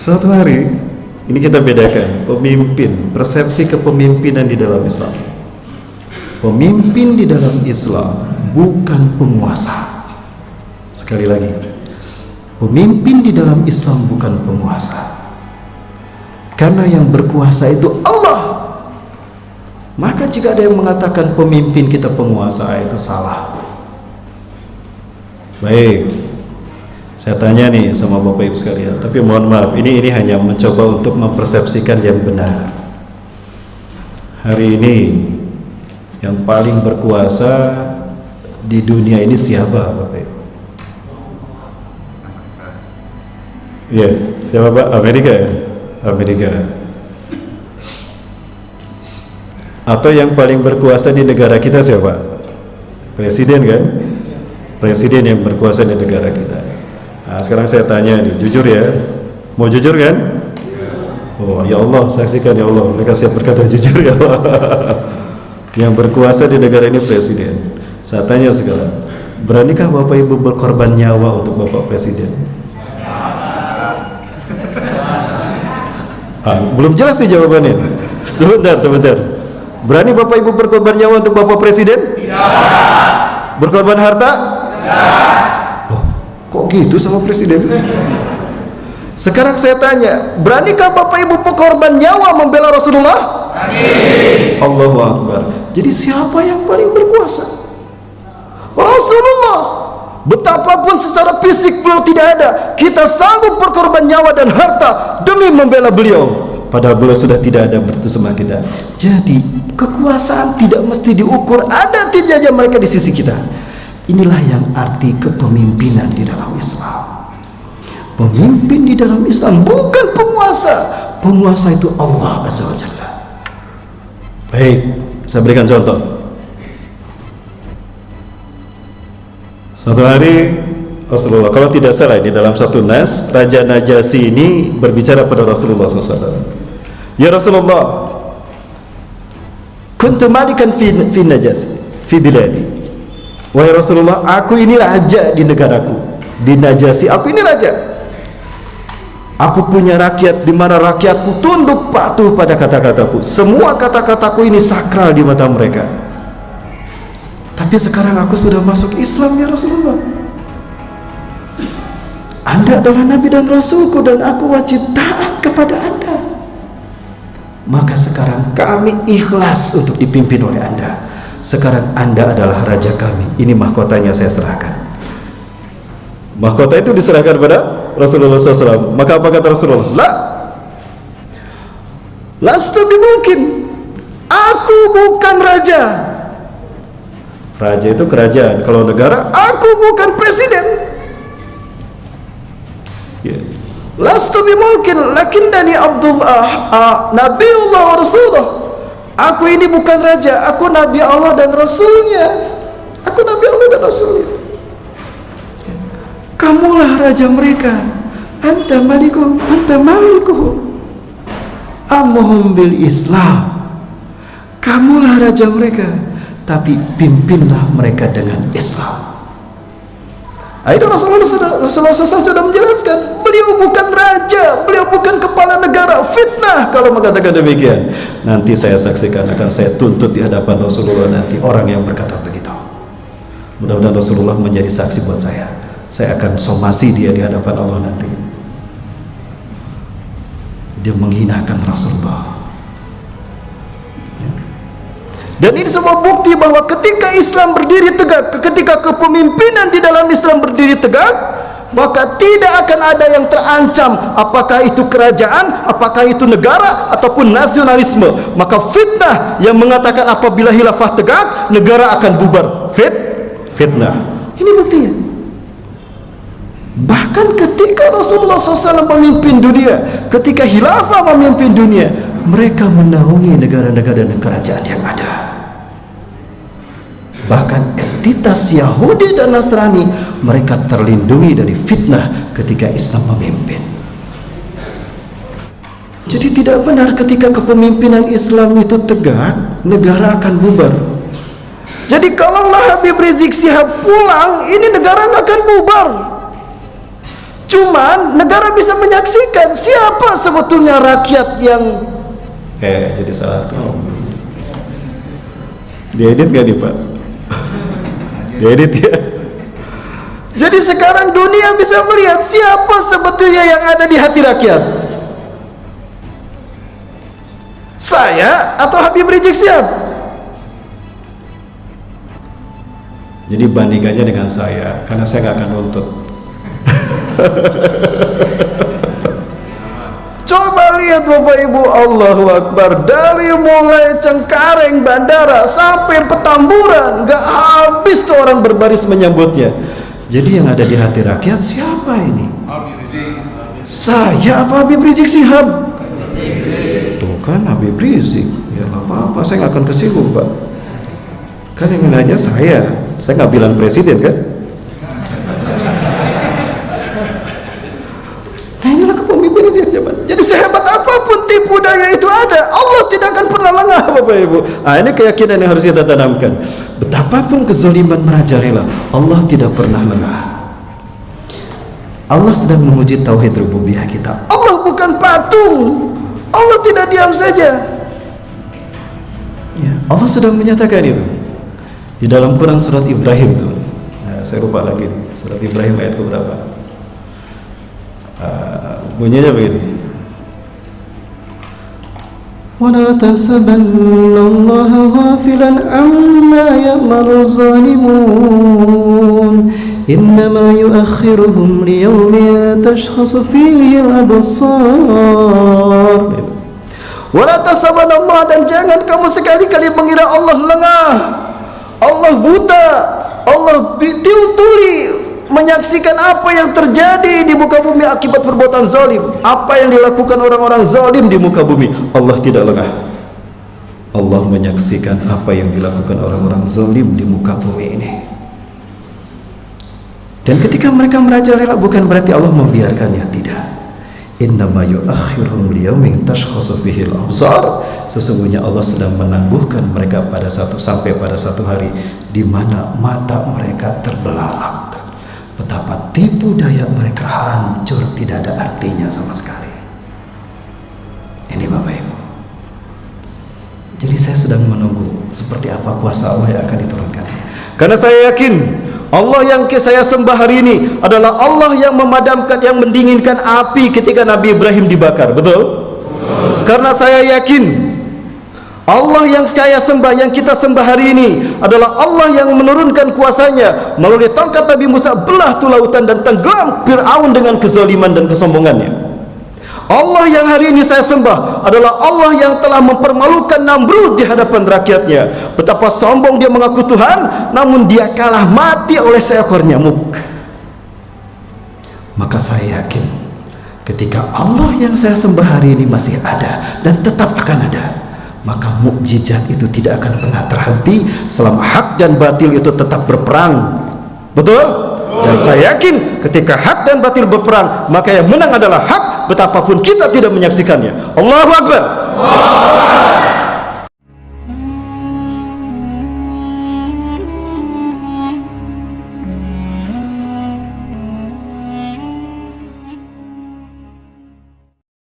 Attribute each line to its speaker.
Speaker 1: Suatu hari ini kita bedakan pemimpin, persepsi kepemimpinan di dalam Islam. Pemimpin di dalam Islam bukan penguasa. Sekali lagi, pemimpin di dalam Islam bukan penguasa. Karena yang berkuasa itu Allah. Maka jika ada yang mengatakan pemimpin kita penguasa, itu salah. Baik, saya tanya nih sama Bapak Ibu sekalian, tapi mohon maaf, ini hanya mencoba untuk mempersepsikan yang benar. Hari ini yang paling berkuasa di dunia ini siapa, Bapak Ibu? Iya, siapa Pak? Amerika ya? Amerika. Atau yang paling berkuasa di negara kita siapa? Presiden kan? Presiden yang berkuasa di negara kita. Nah, sekarang saya tanya nih, jujur ya, mau jujur kan? Oh ya Allah, saksikan ya Allah, mereka siap berkata jujur ya Allah. Yang berkuasa di negara ini presiden. Saya tanya sekarang, beranikah Bapak Ibu berkorban nyawa untuk Bapak Presiden? Belum jelas nih jawabannya. Sebentar. Berani Bapak Ibu berkorban nyawa untuk Bapak Presiden? Tidak. Berkorban harta? Tidak. Kok gitu sama presiden? Sekarang saya tanya, beranikah Bapak Ibu berkorban nyawa membela Rasulullah? Amin. Allahu Akbar. Jadi siapa yang paling berkuasa? Rasulullah. Betapapun secara fisik beliau tidak ada, kita sanggup berkorban nyawa dan harta demi membela beliau, padahal beliau sudah tidak ada bersama kita. Jadi kekuasaan tidak mesti diukur ada tidaknya mereka di sisi kita. Inilah yang arti kepemimpinan di dalam Islam. Pemimpin di dalam Islam bukan penguasa. Penguasa itu Allah Azza wa Jalla. Baik, saya berikan contoh. Suatu hari Rasulullah, kalau tidak salah ini dalam satu nas, Raja Najasyi ini berbicara pada Rasulullah SAW. Ya Rasulullah, kuntu malikan fi Najasyi, fi biladi. Wahai Rasulullah, aku ini raja di negaraku, di Najasyi, aku ini raja. Aku punya rakyat di mana rakyatku tunduk patuh pada kata-kataku. Semua kata-kataku ini sakral di mata mereka. Tapi sekarang aku sudah masuk Islam ya Rasulullah. Anda adalah Nabi dan Rasulku dan aku wajib taat kepada Anda. Maka sekarang kami ikhlas untuk dipimpin oleh Anda. Sekarang Anda adalah raja kami. Ini mahkotanya saya serahkan. Mahkota itu diserahkan pada Rasulullah SAW. Maka apa kata Rasulullah? La, lastu bimungkin. Aku bukan raja. Raja itu kerajaan. Kalau negara, aku bukan presiden. Lastu bimungkin. Lakinnani Abdullah, Nabiullah wa Rasulullah. Aku ini bukan raja, aku Nabi Allah dan Rasulnya. Aku Nabi Allah dan Rasulnya. Kamulah raja mereka. Anta malikuh, anta malikuh. Amuhum bil Islam. Kamulah raja mereka, tapi pimpinlah mereka dengan Islam. Itu Rasulullah SAW sudah menjelaskan, beliau bukan raja, beliau bukan kepala negara. Fitnah kalau mengatakan demikian. Nanti saya saksikan, akan saya tuntut di hadapan Rasulullah nanti orang yang berkata begitu. Mudah-mudahan Rasulullah menjadi saksi buat saya. Saya akan somasi dia di hadapan Allah nanti. Dia menghinakan Rasulullah. Dan ini semua bukti bahwa ketika Islam berdiri tegak, ketika kepemimpinan di dalam Islam berdiri tegak, maka tidak akan ada yang terancam, apakah itu kerajaan, apakah itu negara, ataupun nasionalisme. Maka fitnah yang mengatakan apabila khilafah tegak, negara akan bubar. Fitnah. Ini buktinya. Bahkan ketika Rasulullah SAW memimpin dunia, ketika khilafah memimpin dunia, mereka menaungi negara-negara dan kerajaan yang ada. Bahkan entitas Yahudi dan Nasrani, mereka terlindungi dari fitnah ketika Islam memimpin. Jadi tidak benar ketika kepemimpinan Islam itu tegak, negara akan bubar. Jadi kalaulah Habib Rizik Syihab pulang, ini negara nggak akan bubar. Cuman negara bisa menyaksikan siapa sebetulnya rakyat yang jadi salah tuh. Diedit gak nih Pak? Diedit ya. Jadi sekarang dunia bisa melihat siapa sebetulnya yang ada di hati rakyat. Saya atau Habib Rizik Syihab? Jadi bandingkannya dengan saya, karena saya nggak akan nuntut. Coba lihat Bapak Ibu, Allahu Akbar, dari mulai Cengkareng bandara sampai Petamburan, nggak habis tuh orang berbaris menyambutnya. Jadi yang ada di hati rakyat siapa ini? Saya apa Habib Rizik Syihab? Tuh kan Habib Rizik. Ya nggak apa-apa, saya nggak akan kesinggung Pak. Kan yang nanya saya nggak bilang presiden kan? Nah inilah kepemimpinan di zaman. Jadi sehebat apapun tipu daya itu ada, Allah tidak akan pernah lengah Bapak Ibu. Nah ini keyakinan yang harus kita tanamkan. Betapapun kezaliman merajalela, Allah tidak pernah lengah. Allah sedang menguji tauhid rububiyah kita. Allah bukan patung. Allah tidak diam saja. Ya, Allah sedang menyatakan itu di dalam Quran surat Ibrahim tuh. Nah, saya lupa lagi surat Ibrahim ayat keberapa. Bunyinya begini. وَلَا تَحْسَبَنَّ اللَّهَ غَافِلًا عَمَّا يَعْمَلُ الظَّالِمُونَ إِنَّمَا يُؤَخِّرُهُمْ لِيَوْمٍ تَشْخَصُ فِيهِ الْأَبْصَارُ. وَلَا تَحْسَبَنَّ اللَّهَ, dan jangan kamu sekali-kali mengira Allah lengah, Allah buta, Allah tuli menyaksikan apa yang terjadi di muka bumi akibat perbuatan zalim, apa yang dilakukan orang-orang zalim di muka bumi. Allah tidak lengah. Allah menyaksikan apa yang dilakukan orang-orang zalim di muka bumi ini. Dan ketika mereka merajalela, bukan berarti Allah membiarkannya, tidak. Innama yu'akhiruhum liyaumin tashkhasu fihi al-absar. Sesungguhnya Allah sedang menangguhkan mereka sampai pada satu hari di mana mata mereka terbelalak. Betapa tipu daya mereka hancur, tidak ada artinya sama sekali. Ini Bapak Ibu. Jadi saya sedang menunggu seperti apa kuasa Allah yang akan diturunkan. Karena saya yakin Allah yang saya sembah hari ini adalah Allah yang memadamkan, yang mendinginkan api ketika Nabi Ibrahim dibakar. Betul? Karena saya yakin Allah yang saya sembah, yang kita sembah hari ini adalah Allah yang menurunkan kuasanya melalui tongkat Nabi Musa, belah tuh lautan dan tenggelam Fir'aun dengan kezaliman dan kesombongannya. Allah yang hari ini saya sembah adalah Allah yang telah mempermalukan Namrud di hadapan rakyatnya. Betapa sombong dia mengaku Tuhan, namun dia kalah mati oleh seekor nyamuk. Maka saya yakin ketika Allah yang saya sembah hari ini masih ada dan tetap akan ada, maka mukjizat itu tidak akan pernah terhenti selama hak dan batil itu tetap berperang. Betul? Dan saya yakin ketika hak dan batil berperang, maka yang menang adalah hak, betapapun kita tidak menyaksikannya. Allahu Akbar.